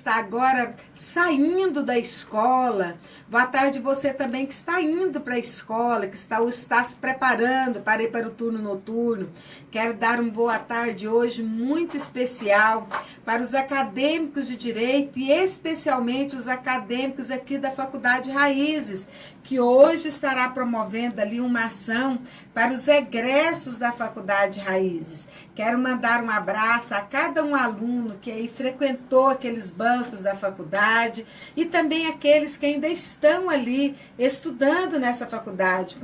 está agora saindo da escola. Boa tarde você também que está indo para a escola, que está se preparando para ir para o turno noturno. Quero dar uma boa tarde hoje muito especial para os acadêmicos de Direito e especialmente os acadêmicos aqui da Faculdade Raízes, que hoje estará promovendo ali uma ação para os egressos da Faculdade Raízes. Quero mandar um abraço a cada um aluno que aí frequentou aqueles bancos da faculdade e também aqueles que ainda estão ali estudando nessa faculdade.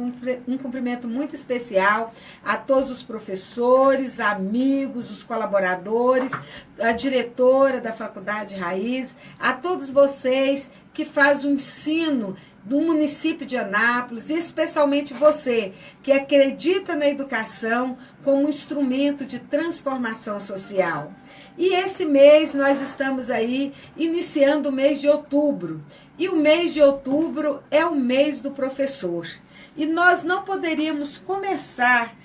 Um cumprimento muito especial a todos os professores, amigos, os colaboradores, a diretora da Faculdade Raiz, a todos vocês que fazem o ensino do município de Anápolis, e especialmente você que acredita na educação como um instrumento de transformação social. E esse mês nós estamos aí iniciando o mês de outubro. E o mês de outubro é o mês do professor. E nós não poderíamos começar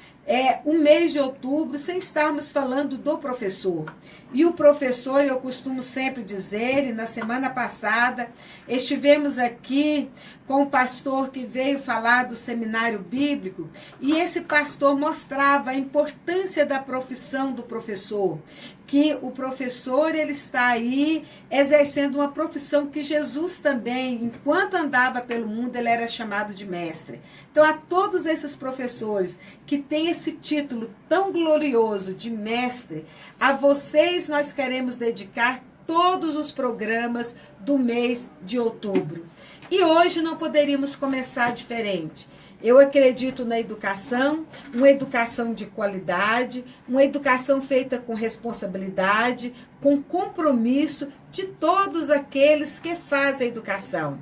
o mês de outubro sem estarmos falando do professor. E o professor, eu costumo sempre dizer, e na semana passada estivemos aqui com o pastor que veio falar do seminário bíblico, e esse pastor mostrava a importância da profissão do professor, que o professor ele está aí exercendo uma profissão que Jesus também, enquanto andava pelo mundo, ele era chamado de mestre. Então, a todos esses professores que têm esse título tão glorioso de mestre, a vocês nós queremos dedicar todos os programas do mês de outubro. E hoje não poderíamos começar diferente. Eu acredito na educação, uma educação de qualidade, uma educação feita com responsabilidade, com compromisso de todos aqueles que fazem a educação.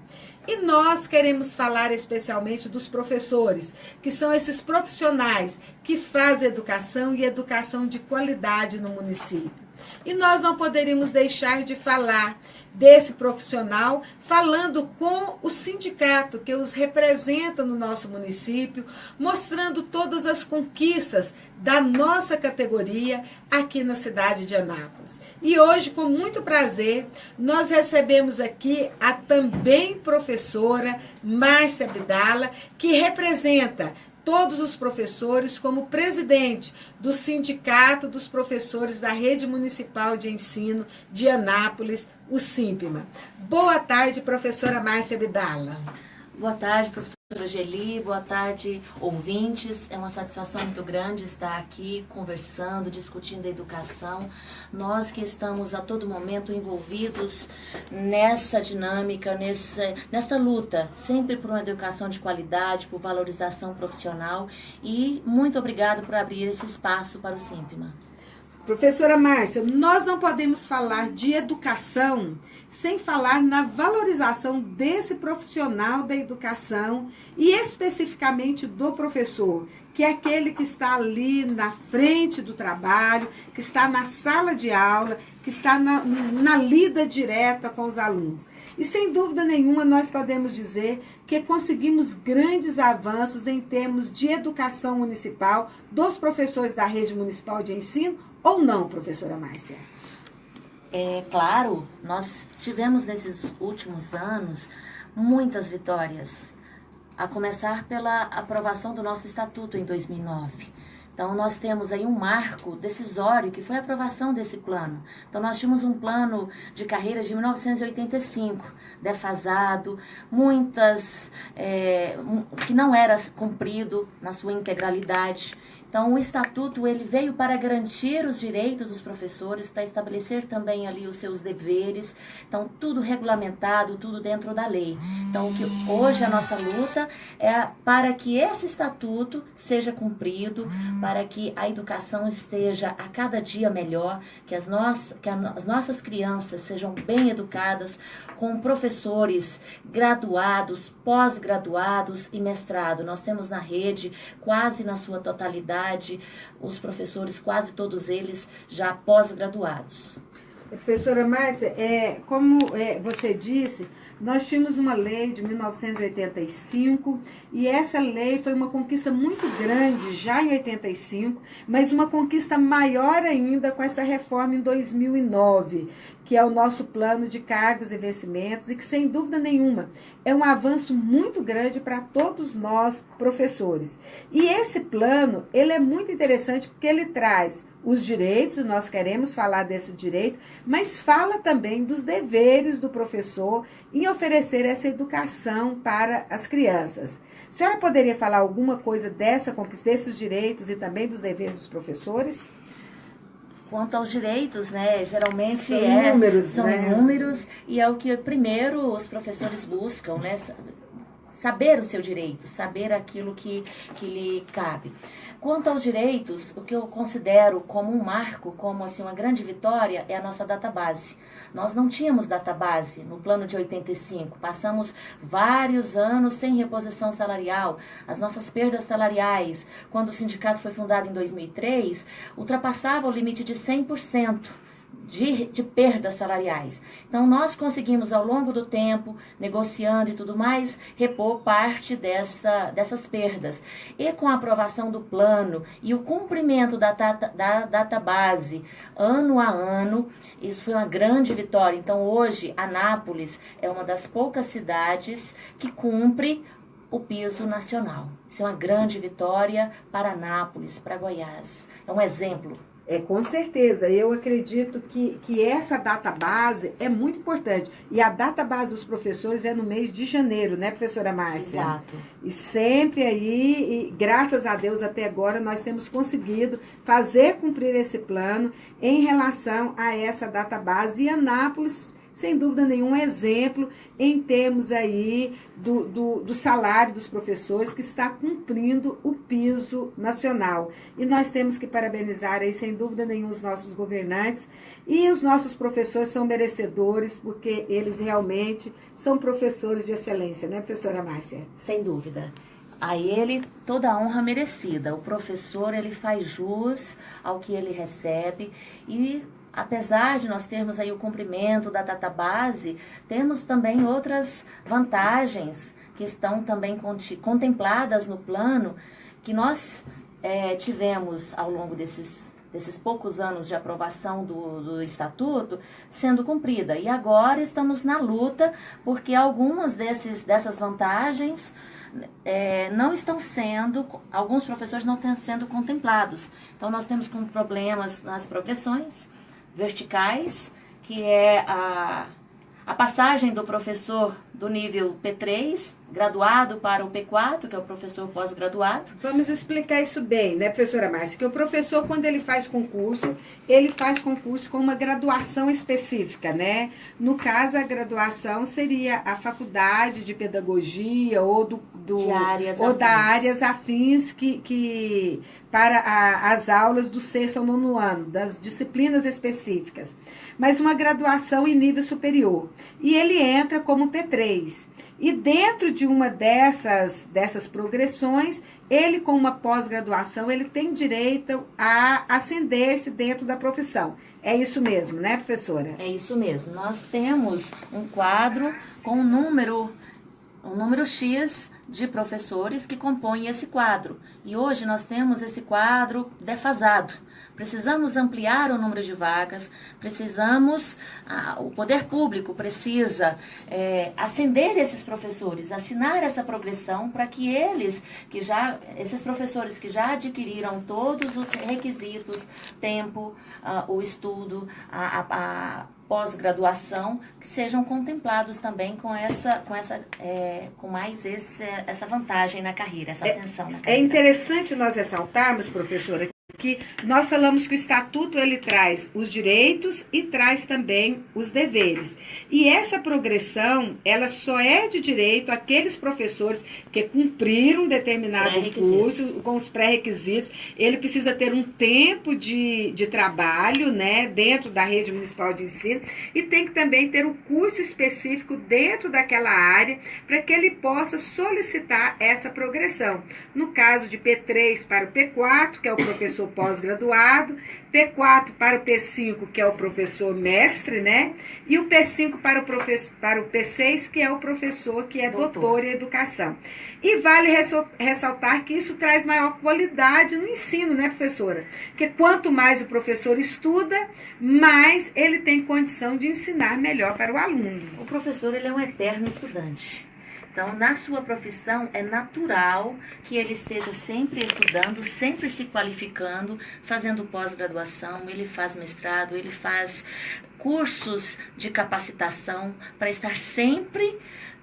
E nós queremos falar especialmente dos professores, que são esses profissionais que fazem educação e educação de qualidade no município. E nós não poderíamos deixar de falar desse profissional, falando com o sindicato que os representa no nosso município, mostrando todas as conquistas da nossa categoria aqui na cidade de Anápolis. E hoje, com muito prazer, nós recebemos aqui a também professora Márcia Abdala, que representa todos os professores como presidente do Sindicato dos Professores da Rede Municipal de Ensino de Anápolis, o SINPMA. Boa tarde, professora Márcia Abdala. Boa tarde, professora Geli, boa tarde, ouvintes. É uma satisfação muito grande estar aqui conversando, discutindo a educação. Nós que estamos a todo momento envolvidos nessa dinâmica, nessa luta, sempre por uma educação de qualidade, por valorização profissional. E muito obrigada por abrir esse espaço para o SINPMA. Professora Márcia, nós não podemos falar de educação sem falar na valorização desse profissional da educação e especificamente do professor, que é aquele que está ali na frente do trabalho, que está na sala de aula, que está na lida direta com os alunos. E sem dúvida nenhuma nós podemos dizer que conseguimos grandes avanços em termos de educação municipal dos professores da Rede Municipal de Ensino, ou não, professora Márcia? É claro, nós tivemos nesses últimos anos muitas vitórias, a começar pela aprovação do nosso estatuto em 2009. Então, nós temos aí um marco decisório, que foi a aprovação desse plano. Então, nós tínhamos um plano de carreira de 1985, defasado, que não era cumprido na sua integralidade. Então, o estatuto ele veio para garantir os direitos dos professores, para estabelecer também ali os seus deveres. Então, tudo regulamentado, tudo dentro da lei. Então, hoje a nossa luta é para que esse estatuto seja cumprido, para que a educação esteja a cada dia melhor, que as nossas crianças sejam bem educadas, com professores graduados, pós-graduados e mestrado. Nós temos na rede, quase na sua totalidade, os professores, quase todos eles, já pós-graduados. Professora Márcia, como você disse, nós tínhamos uma lei de 1985 e essa lei foi uma conquista muito grande já em 85, mas uma conquista maior ainda com essa reforma em 2009, que é o nosso plano de cargos e vencimentos e que, sem dúvida nenhuma, é um avanço muito grande para todos nós, professores. E esse plano, ele é muito interessante porque ele traz os direitos, nós queremos falar desse direito, mas fala também dos deveres do professor em oferecer essa educação para as crianças. A senhora poderia falar alguma coisa dessa conquista, desses direitos e também dos deveres dos professores? Quanto aos direitos, né, geralmente são números e é o que primeiro os professores buscam, né, saber o seu direito, saber aquilo que lhe cabe. Quanto aos direitos, o que eu considero como um marco, como assim uma grande vitória, é a nossa database. Nós não tínhamos database no plano de 85, passamos vários anos sem reposição salarial. As nossas perdas salariais, quando o sindicato foi fundado em 2003, ultrapassava o limite de 100%. De perdas salariais. Então, nós conseguimos, ao longo do tempo, negociando e tudo mais, repor parte dessas perdas. E com a aprovação do plano e o cumprimento da database ano a ano, isso foi uma grande vitória. Então, hoje, Anápolis é uma das poucas cidades que cumpre o piso nacional. Isso é uma grande vitória para Anápolis, para Goiás. É um exemplo. Com certeza, eu acredito que essa database é muito importante. E a database dos professores é no mês de janeiro, né, professora Márcia? Exato. E sempre aí, e graças a Deus até agora, nós temos conseguido fazer cumprir esse plano em relação a essa database. E Anápolis, sem dúvida nenhuma, exemplo em termos aí do salário dos professores que está cumprindo o piso nacional. E nós temos que parabenizar aí, sem dúvida nenhuma, os nossos governantes e os nossos professores são merecedores porque eles realmente são professores de excelência, né, professora Márcia? Sem dúvida. A ele toda a honra merecida. O professor, ele faz jus ao que ele recebe e apesar de nós termos aí o cumprimento da database, temos também outras vantagens que estão também contempladas no plano que nós tivemos ao longo desses poucos anos de aprovação do Estatuto sendo cumprida. E agora estamos na luta porque algumas dessas vantagens não estão sendo, alguns professores não estão sendo contemplados. Então nós temos com problemas nas progressões verticais, que é a passagem do professor do nível P3, graduado, para o P4, que é o professor pós-graduado. Vamos explicar isso bem, né, professora Márcia? Que o professor, quando ele faz concurso com uma graduação específica, né? No caso, a graduação seria a faculdade de pedagogia ou da áreas afins que para as aulas do sexto ao nono ano, das disciplinas específicas. Mas uma graduação em nível superior. E ele entra como P3. E dentro de uma dessas progressões, ele com uma pós-graduação, ele tem direito a ascender-se dentro da profissão. É isso mesmo, né, professora? É isso mesmo. Nós temos um quadro com um número X de professores que compõem esse quadro. E hoje nós temos esse quadro defasado. Precisamos ampliar o número de vagas, o poder público precisa ascender esses professores, assinar essa progressão para que esses professores que já adquiriram todos os requisitos, tempo, o estudo, a pós-graduação, que sejam contemplados também com mais essa vantagem na carreira, essa ascensão na carreira. É interessante nós ressaltarmos, professora, que nós falamos que o Estatuto ele traz os direitos e traz também os deveres. E essa progressão, ela só é de direito àqueles professores que cumpriram um determinado curso com os pré-requisitos. Ele precisa ter um tempo de trabalho, né, dentro da rede municipal de ensino e tem que também ter um curso específico dentro daquela área para que ele possa solicitar essa progressão. No caso de P3 para o P4, que é o professor professor pós-graduado, P4 para o P5, que é o professor mestre, né? E o P5 para o P6, que é o professor que é doutor em educação. E vale ressaltar que isso traz maior qualidade no ensino, né, professora? Porque quanto mais o professor estuda, mais ele tem condição de ensinar melhor para o aluno. O professor, ele é um eterno estudante. Então, na sua profissão, é natural que ele esteja sempre estudando, sempre se qualificando, fazendo pós-graduação, ele faz mestrado, ele faz cursos de capacitação para estar sempre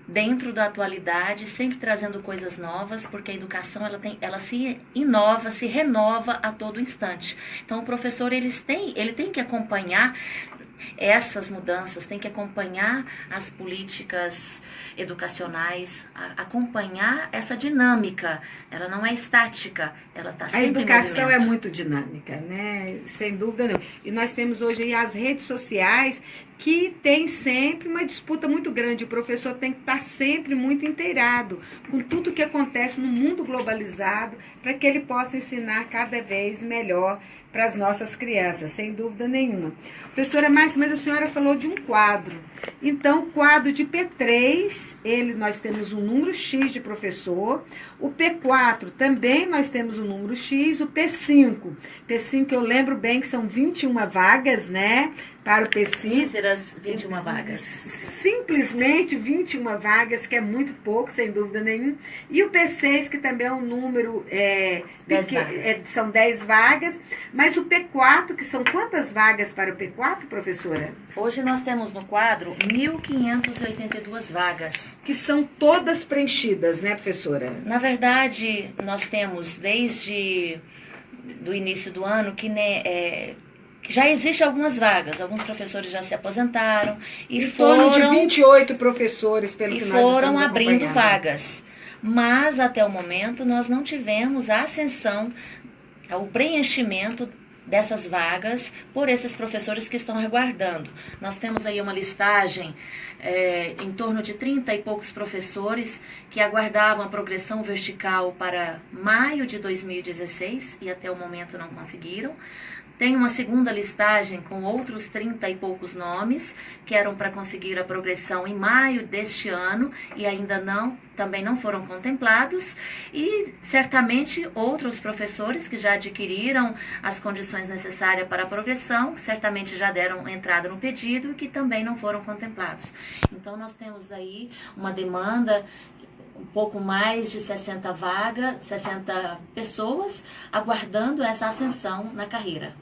dentro da atualidade, sempre trazendo coisas novas, porque a educação ela se inova, se renova a todo instante. Então, o professor ele tem que acompanhar essas mudanças, tem que acompanhar as políticas educacionais, acompanhar essa dinâmica. Ela não é estática, ela está sempre em movimento. A educação é muito dinâmica, né? Sem dúvida nenhuma. E nós temos hoje aí as redes sociais que tem sempre uma disputa muito grande. O professor tem que estar sempre muito inteirado com tudo que acontece no mundo globalizado para que ele possa ensinar cada vez melhor para as nossas crianças, sem dúvida nenhuma. Professora Márcia, mas a senhora falou de um quadro. Então, o quadro de P3, nós temos um número X de professor. O P4 também nós temos um número X. O P5 eu lembro bem que são 21 vagas, né? Para o P5. Míseras 21 vagas. Simplesmente 21 vagas, que é muito pouco, sem dúvida nenhuma. E o P6, que também é um número são 10 vagas. Mas o P4, que são quantas vagas para o P4, professora? Hoje nós temos no quadro 1.582 vagas. Que são todas preenchidas, né, professora? Na verdade, nós temos desde do início do ano que já existem algumas vagas. Alguns professores já se aposentaram e foram de 28 professores, pelo que nós foram abrindo vagas. Mas até o momento nós não tivemos a ascensão, o preenchimento dessas vagas por esses professores que estão aguardando. Nós temos aí uma listagem em torno de 30 e poucos professores que aguardavam a progressão vertical para maio de 2016 e até o momento não conseguiram. Tem uma segunda listagem com outros 30 e poucos nomes que eram para conseguir a progressão em maio deste ano e ainda também não foram contemplados. E certamente outros professores que já adquiriram as condições necessárias para a progressão, certamente já deram entrada no pedido e que também não foram contemplados. Então nós temos aí uma demanda um pouco mais de 60 pessoas aguardando essa ascensão na carreira.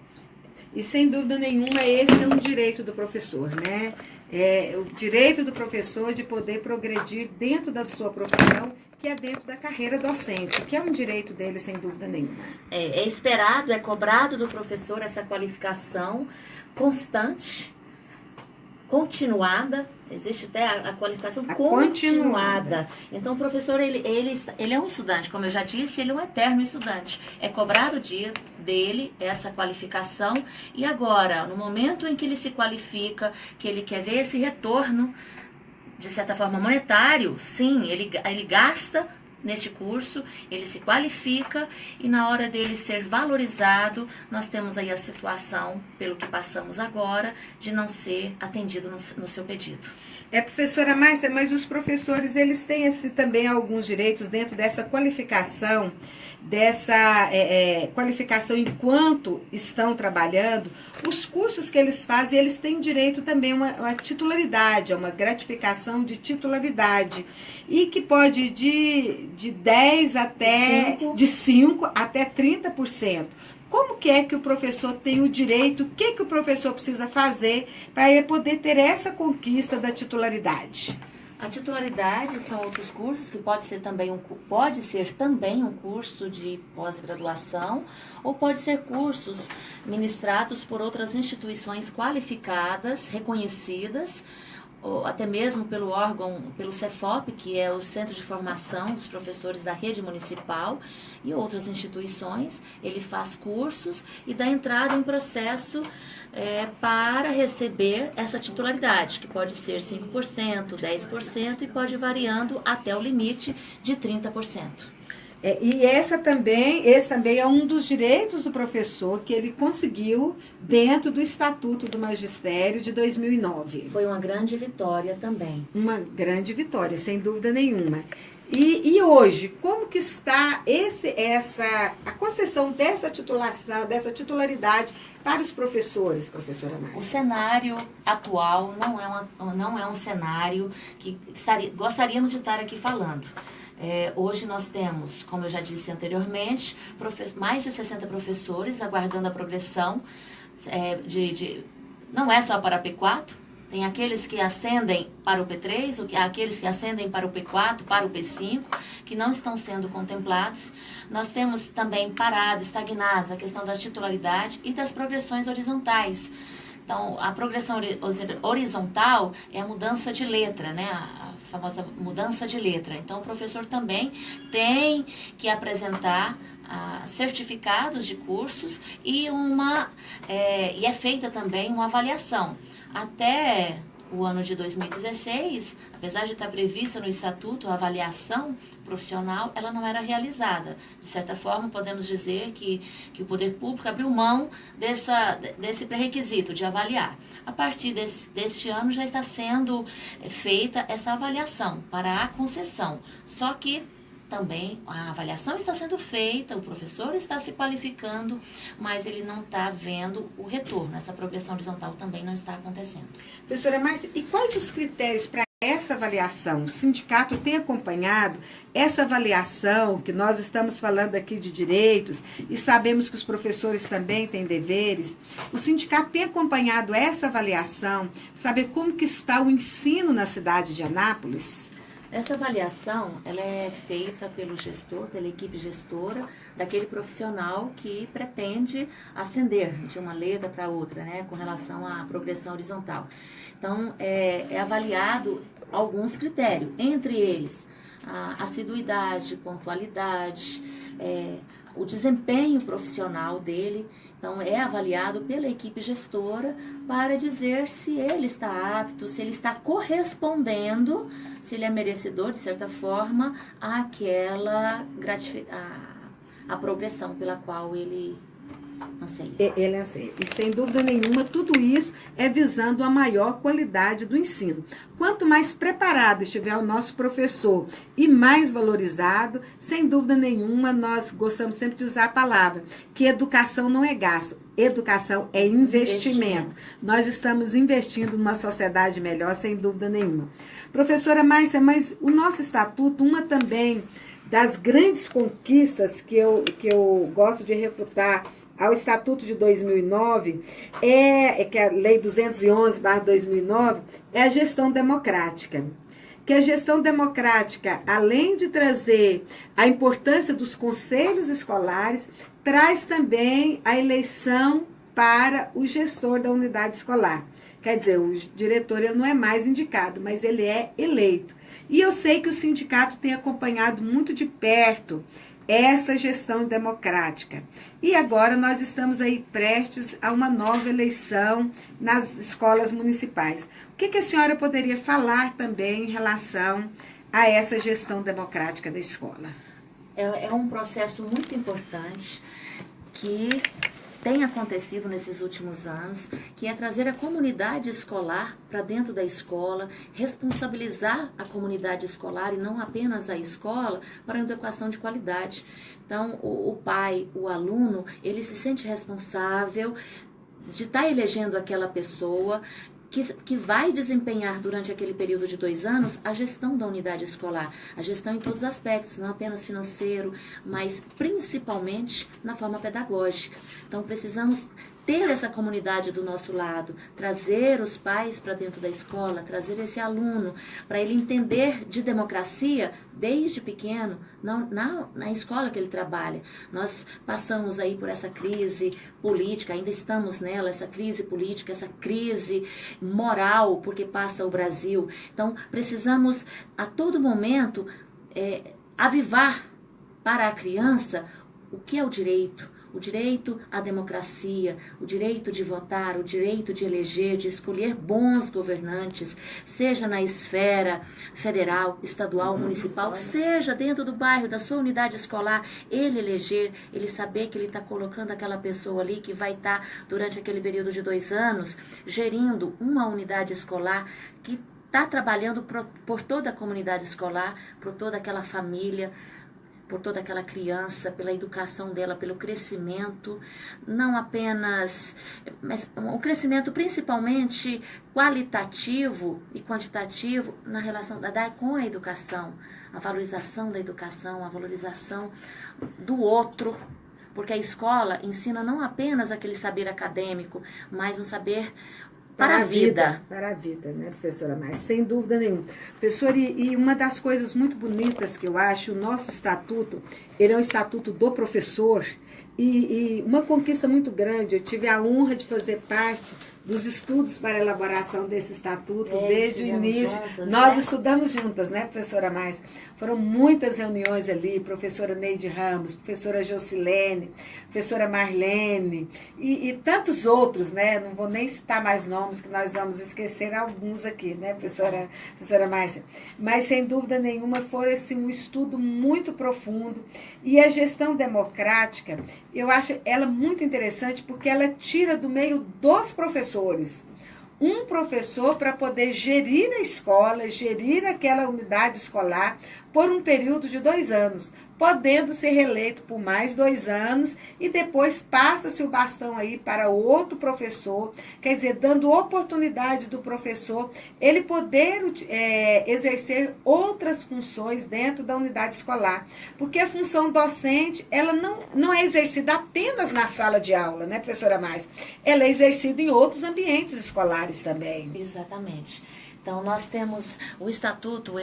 E sem dúvida nenhuma, esse é um direito do professor, né? É o direito do professor de poder progredir dentro da sua profissão, que é dentro da carreira docente, que é um direito dele, sem dúvida nenhuma. É esperado, é cobrado do professor essa qualificação constante, continuada. Existe até a qualificação continuada. Então, o professor, ele é um estudante, como eu já disse, ele é um eterno estudante. É cobrado dele essa qualificação e agora, no momento em que ele se qualifica, que ele quer ver esse retorno, de certa forma monetário, sim, ele gasta neste curso, ele se qualifica e na hora dele ser valorizado, nós temos aí a situação, pelo que passamos agora, de não ser atendido no seu pedido. Professora Márcia, mas os professores, eles têm também alguns direitos dentro dessa qualificação, qualificação enquanto estão trabalhando. Os cursos que eles fazem, eles têm direito também a uma titularidade, a uma gratificação de titularidade. E que pode de 10 até de 5 até 30%. Como que é que o professor tem o direito, o que o professor precisa fazer para ele poder ter essa conquista da titularidade? A titularidade são outros cursos que pode ser também um curso de pós-graduação ou pode ser cursos ministrados por outras instituições qualificadas, reconhecidas, ou até mesmo pelo órgão, pelo Cefop, que é o Centro de Formação dos Professores da Rede Municipal, e outras instituições. Ele faz cursos e dá entrada em processo para receber essa titularidade, que pode ser 5%, 10% e pode ir variando até o limite de 30%. E esse também é um dos direitos do professor que ele conseguiu dentro do Estatuto do Magistério de 2009. Foi uma grande vitória também. Uma grande vitória, sem dúvida nenhuma. E hoje, como que está a concessão dessa titulação, dessa titularidade para os professores, professora Márcia? O cenário atual não é um cenário que gostaríamos de estar aqui falando. Hoje nós temos, como eu já disse anteriormente, mais de 60 professores aguardando a progressão. Não é só para P4, tem aqueles que ascendem para o P3, aqueles que ascendem para o P4, para o P5, que não estão sendo contemplados. Nós temos também estagnados, a questão da titularidade e das progressões horizontais. Então, a progressão horizontal é a mudança de letra, né? A famosa mudança de letra. Então, o professor também tem que apresentar certificados de cursos e é feita também uma avaliação. Até o ano de 2016, apesar de estar prevista no Estatuto a avaliação profissional, ela não era realizada. De certa forma, podemos dizer que o poder público abriu mão desse pré-requisito de avaliar. A partir deste ano já está sendo feita essa avaliação para a concessão. Só que também a avaliação está sendo feita, o professor está se qualificando, mas ele não está vendo o retorno. Essa progressão horizontal também não está acontecendo. Professora Márcia, e quais os critérios para essa avaliação? O sindicato tem acompanhado essa avaliação, que nós estamos falando aqui de direitos, e sabemos que os professores também têm deveres. O sindicato tem acompanhado essa avaliação, saber como que está o ensino na cidade de Anápolis? Essa avaliação, ela é feita pelo gestor, pela equipe gestora, daquele profissional que pretende ascender de uma letra para outra, né, com relação à progressão horizontal. Então, é avaliado alguns critérios, entre eles a assiduidade, pontualidade, o desempenho profissional dele. Então, é avaliado pela equipe gestora para dizer se ele está apto, se ele está correspondendo, se ele é merecedor, de certa forma, àquela a progressão pela qual ele anseia. Ele anseia. E, sem dúvida nenhuma, tudo isso é visando a maior qualidade do ensino. Quanto mais preparado estiver o nosso professor e mais valorizado, sem dúvida nenhuma, nós gostamos sempre de usar a palavra, que educação não é gasto, educação é investimento. Nós estamos investindo numa sociedade melhor, sem dúvida nenhuma. Professora Márcia, mas o nosso estatuto, uma também das grandes conquistas que eu gosto de refutar ao Estatuto de 2009, que é a Lei 211/2009, é a gestão democrática. Que a gestão democrática, além de trazer a importância dos conselhos escolares, traz também a eleição para o gestor da unidade escolar. Quer dizer, o diretor ele não é mais indicado, mas ele é eleito. E eu sei que o sindicato tem acompanhado muito de perto essa gestão democrática. E agora nós estamos aí prestes a uma nova eleição nas escolas municipais. O que a senhora poderia falar também em relação a essa gestão democrática da escola? É um processo muito importante que tem acontecido nesses últimos anos, que é trazer a comunidade escolar para dentro da escola, responsabilizar a comunidade escolar e não apenas a escola para a educação de qualidade. Então, o pai, o aluno, ele se sente responsável de estar elegendo aquela pessoa que vai desempenhar durante aquele período de 2 anos a gestão da unidade escolar, a gestão em todos os aspectos, não apenas financeiro, mas principalmente na forma pedagógica. Então, precisamos ter essa comunidade do nosso lado, trazer os pais para dentro da escola, trazer esse aluno, para ele entender de democracia desde pequeno, na escola que ele trabalha. Nós passamos aí por essa crise política, ainda estamos nela, essa crise política, essa crise moral, porque passa o Brasil. Então, precisamos a todo momento avivar para a criança o que é o direito, o direito à democracia, o direito de votar, o direito de eleger, de escolher bons governantes, seja na esfera federal, estadual, municipal, seja dentro do bairro, da sua unidade escolar, ele eleger, ele saber que ele está colocando aquela pessoa ali que vai estar, durante aquele período de 2 anos, gerindo uma unidade escolar que está trabalhando por toda a comunidade escolar, por toda aquela família, por toda aquela criança, pela educação dela, pelo crescimento, não apenas, mas um crescimento principalmente qualitativo e quantitativo na relação com a educação, a valorização da educação, a valorização do outro, porque a escola ensina não apenas aquele saber acadêmico, mas um saber para a vida. Para a vida, né, professora Márcia? Sem dúvida nenhuma. Professora, e uma das coisas muito bonitas que eu acho, o nosso estatuto, ele é um estatuto do professor, e uma conquista muito grande. Eu tive a honra de fazer parte dos estudos para a elaboração desse estatuto desde o início. Juntas, nós né? estudamos juntas, né, professora Márcia? Foram muitas reuniões ali, professora Neide Ramos, professora Jocilene, professora Marlene e tantos outros, né? Não vou nem citar mais nomes, que nós vamos esquecer alguns aqui, né, professora Márcia? Mas, sem dúvida nenhuma, foi assim, um estudo muito profundo. E a gestão democrática, eu acho ela muito interessante porque ela tira do meio dos professores um professor para poder gerir a escola, gerir aquela unidade escolar por um período de 2 anos, podendo ser reeleito por mais 2 anos e depois passa-se o bastão aí para outro professor, quer dizer, dando oportunidade do professor ele poder exercer outras funções dentro da unidade escolar, porque a função docente, ela não é exercida apenas na sala de aula, né, professora Márcia? Ela é exercida em outros ambientes escolares também. Exatamente. Então, nós temos o estatuto,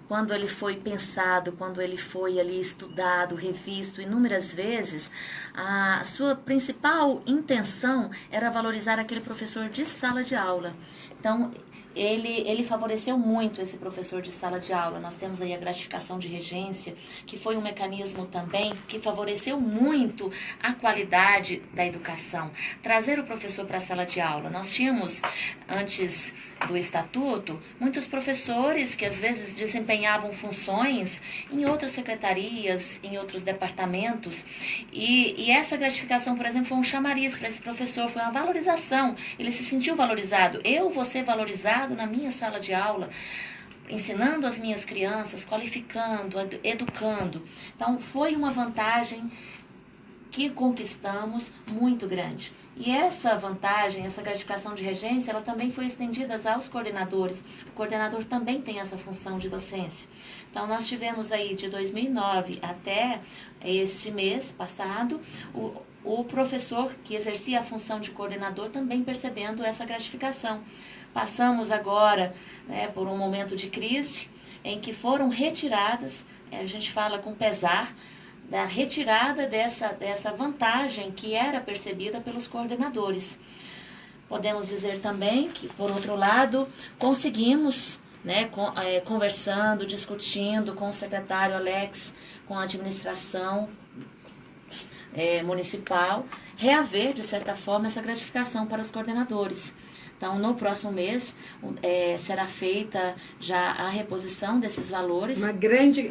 quando ele foi pensado, quando ele foi ali estudado, revisto inúmeras vezes, a sua principal intenção era valorizar aquele professor de sala de aula. Então, ele favoreceu muito esse professor de sala de aula. Nós temos aí a gratificação de regência, que foi um mecanismo também que favoreceu muito a qualidade da educação. Trazer o professor para a sala de aula. Nós tínhamos, antes do estatuto, muitos professores que às vezes desempenhavam funções em outras secretarias, em outros departamentos, e essa gratificação, por exemplo, foi um chamariz para esse professor, foi uma valorização. Ele se sentiu valorizado. Eu vou ser valorizado na minha sala de aula, ensinando as minhas crianças, qualificando, educando. Então, foi uma vantagem que conquistamos muito grande. E essa vantagem, essa gratificação de regência, ela também foi estendida aos coordenadores. O coordenador também tem essa função de docência. Então, nós tivemos aí de 2009 até este mês passado, o professor que exercia a função de coordenador também percebendo essa gratificação. Passamos agora, né, por um momento de crise em que foram retiradas, a gente fala com pesar, da retirada dessa vantagem que era percebida pelos coordenadores. Podemos dizer também que, por outro lado, conseguimos, né, conversando, discutindo com o secretário Alex, com a administração municipal, reaver, de certa forma, essa gratificação para os coordenadores. Então, no próximo mês, será feita já a reposição desses valores. Uma grande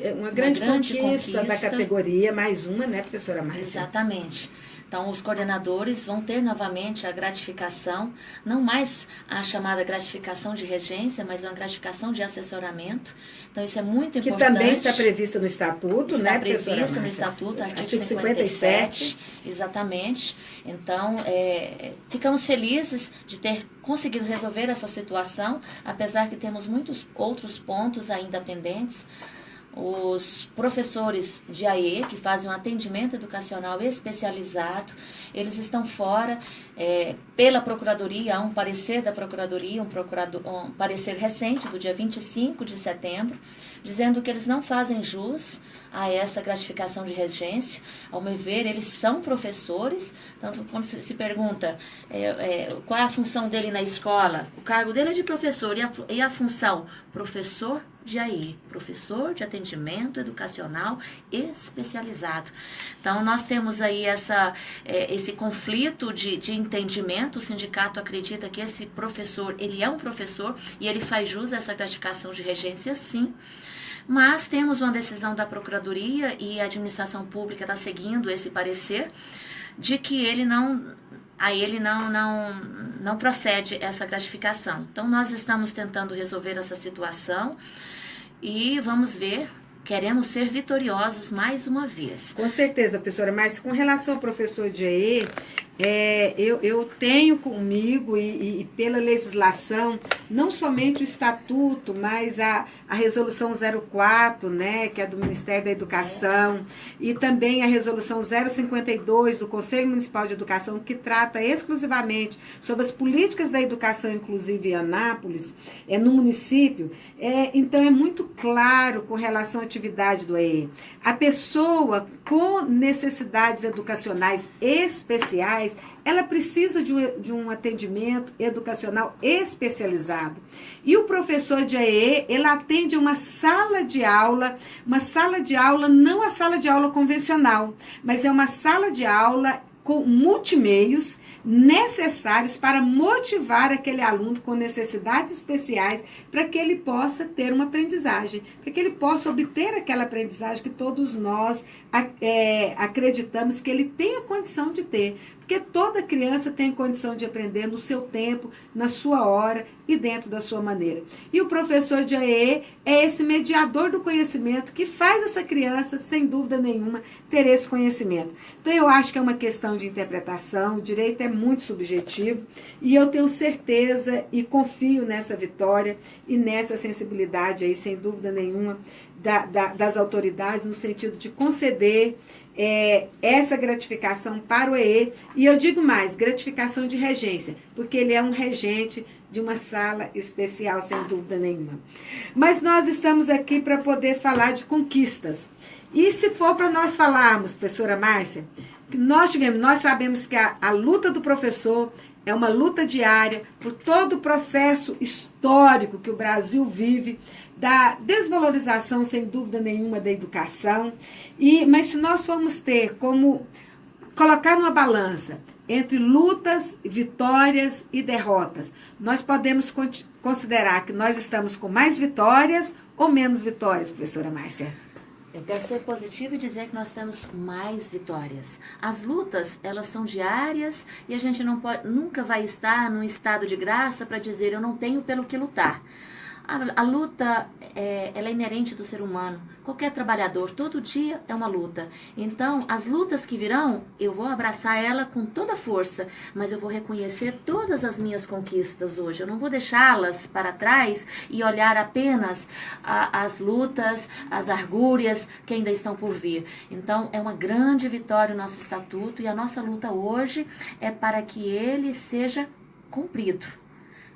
conquista da categoria, mais uma, né, professora Márcia? Exatamente. Então, os coordenadores vão ter novamente a gratificação, não mais a chamada gratificação de regência, mas uma gratificação de assessoramento. Então, isso é muito importante. Que também está prevista no Estatuto, está, né, professora Márcia? Está prevista no Estatuto, artigo 57. Exatamente. Então, ficamos felizes de ter conseguido resolver essa situação, apesar que temos muitos outros pontos ainda pendentes. Os professores de AE, que fazem um atendimento educacional especializado, eles estão fora pela Procuradoria. Há um parecer da Procuradoria, um parecer recente do dia 25 de setembro, dizendo que eles não fazem jus a essa gratificação de regência. Ao meu ver, eles são professores, tanto quando se pergunta qual é a função dele na escola, o cargo dele é de professor, e a função professor de AE, professor de atendimento educacional especializado. Então, nós temos aí esse conflito de entendimento. O sindicato acredita que esse professor, ele é um professor e ele faz jus a essa gratificação de regência, sim. Mas temos uma decisão da Procuradoria e a administração pública está seguindo esse parecer de que ele não procede essa gratificação. Então, nós estamos tentando resolver essa situação e vamos ver, queremos ser vitoriosos mais uma vez. Com certeza, professora, mas com relação ao professor de AE, eu tenho comigo e pela legislação, não somente o estatuto, mas a resolução 04, né, que é do Ministério da Educação, e também a resolução 052 do Conselho Municipal de Educação, que trata exclusivamente sobre as políticas da educação inclusiva em Anápolis, no município. Então é muito claro com relação à atividade do AE. A pessoa com necessidades educacionais especiais, ela precisa de um atendimento educacional especializado. E o professor de AE, ele atende uma sala de aula não a sala de aula convencional, mas é uma sala de aula com multimeios necessários para motivar aquele aluno com necessidades especiais para que ele possa ter uma aprendizagem, para que ele possa obter aquela aprendizagem que todos nós acreditamos que ele tem a condição de ter. Porque toda criança tem condição de aprender no seu tempo, na sua hora e dentro da sua maneira. E o professor de AE é esse mediador do conhecimento que faz essa criança, sem dúvida nenhuma, ter esse conhecimento. Então, eu acho que é uma questão de interpretação, o direito é muito subjetivo e eu tenho certeza e confio nessa vitória e nessa sensibilidade aí, sem dúvida nenhuma, das autoridades, no sentido de conceder essa gratificação para o AE, e eu digo mais, gratificação de regência, porque ele é um regente de uma sala especial, sem dúvida nenhuma. Mas nós estamos aqui para poder falar de conquistas. E se for para nós falarmos, professora Márcia, nós sabemos que a luta do professor é uma luta diária por todo o processo histórico que o Brasil vive, da desvalorização, sem dúvida nenhuma, da educação. Mas se nós formos ter como colocar numa balança entre lutas, vitórias e derrotas, nós podemos considerar que nós estamos com mais vitórias ou menos vitórias, professora Márcia? Eu quero ser positiva e dizer que nós temos mais vitórias. As lutas, elas são diárias e a gente nunca vai estar num estado de graça para dizer eu não tenho pelo que lutar. A luta, ela é inerente do ser humano. Qualquer trabalhador, todo dia é uma luta. Então, as lutas que virão, eu vou abraçar ela com toda a força, mas eu vou reconhecer todas as minhas conquistas hoje. Eu não vou deixá-las para trás e olhar apenas as lutas, as argúrias que ainda estão por vir. Então, é uma grande vitória o nosso estatuto e a nossa luta hoje é para que ele seja cumprido.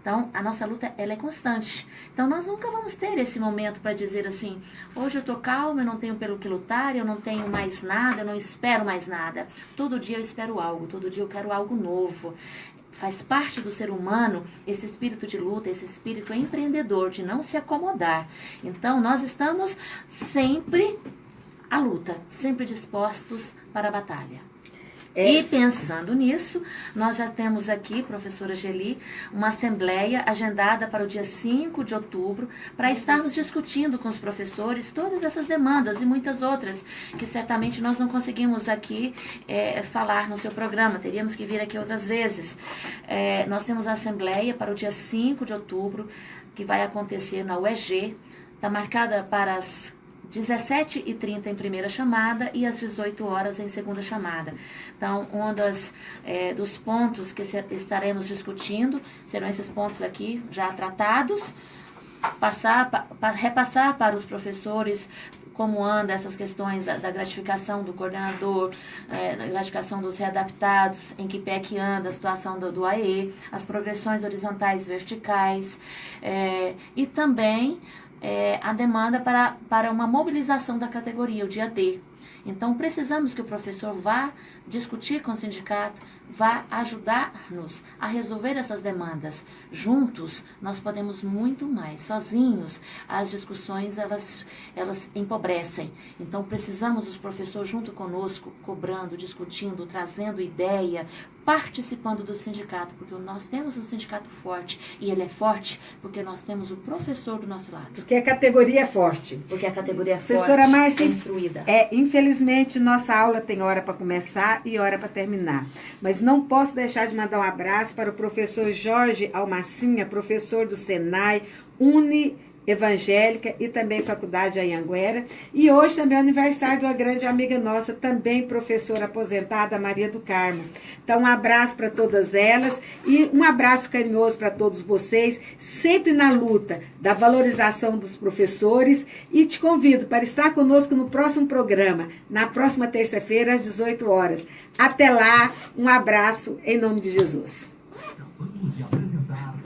Então, a nossa luta, ela é constante. Então, nós nunca vamos ter esse momento para dizer assim, hoje eu estou calma, eu não tenho pelo que lutar, eu não tenho mais nada, eu não espero mais nada. Todo dia eu espero algo, todo dia eu quero algo novo. Faz parte do ser humano esse espírito de luta, esse espírito empreendedor, de não se acomodar. Então, nós estamos sempre à luta, sempre dispostos para a batalha. E pensando nisso, nós já temos aqui, professora Geli, uma assembleia agendada para o dia 5 de outubro, para estarmos discutindo com os professores todas essas demandas e muitas outras, que certamente nós não conseguimos aqui falar no seu programa, teríamos que vir aqui outras vezes. Nós temos a assembleia para o dia 5 de outubro, que vai acontecer na UEG, está marcada para as 17h30 em primeira chamada e às 18 horas em segunda chamada. Então, um dos pontos que estaremos discutindo serão esses pontos aqui já tratados, repassar para os professores como anda essas questões da gratificação do coordenador, da gratificação dos readaptados, em que pé que anda a situação do AE, as progressões horizontais e verticais, e também a demanda para uma mobilização da categoria, o dia D. Então, precisamos que o professor vá discutir com o sindicato, vá ajudar-nos a resolver essas demandas. Juntos, nós podemos muito mais. Sozinhos, as discussões, elas empobrecem. Então, precisamos dos professores junto conosco, cobrando, discutindo, trazendo ideia, participando do sindicato, porque nós temos um sindicato forte, e ele é forte porque nós temos o professor do nosso lado. Porque a categoria é forte. Porque a categoria é Professora forte, Márcia, é instruída. Infelizmente, nossa aula tem hora para começar e hora para terminar. Mas não posso deixar de mandar um abraço para o professor Jorge Almacinha, professor do Senai, Evangélica e também Faculdade Anhanguera. E hoje também é o aniversário de uma grande amiga nossa, também professora aposentada, Maria do Carmo. Então, um abraço para todas elas e um abraço carinhoso para todos vocês, sempre na luta da valorização dos professores. E te convido para estar conosco no próximo programa, na próxima terça-feira, às 18 horas. Até lá, um abraço em nome de Jesus.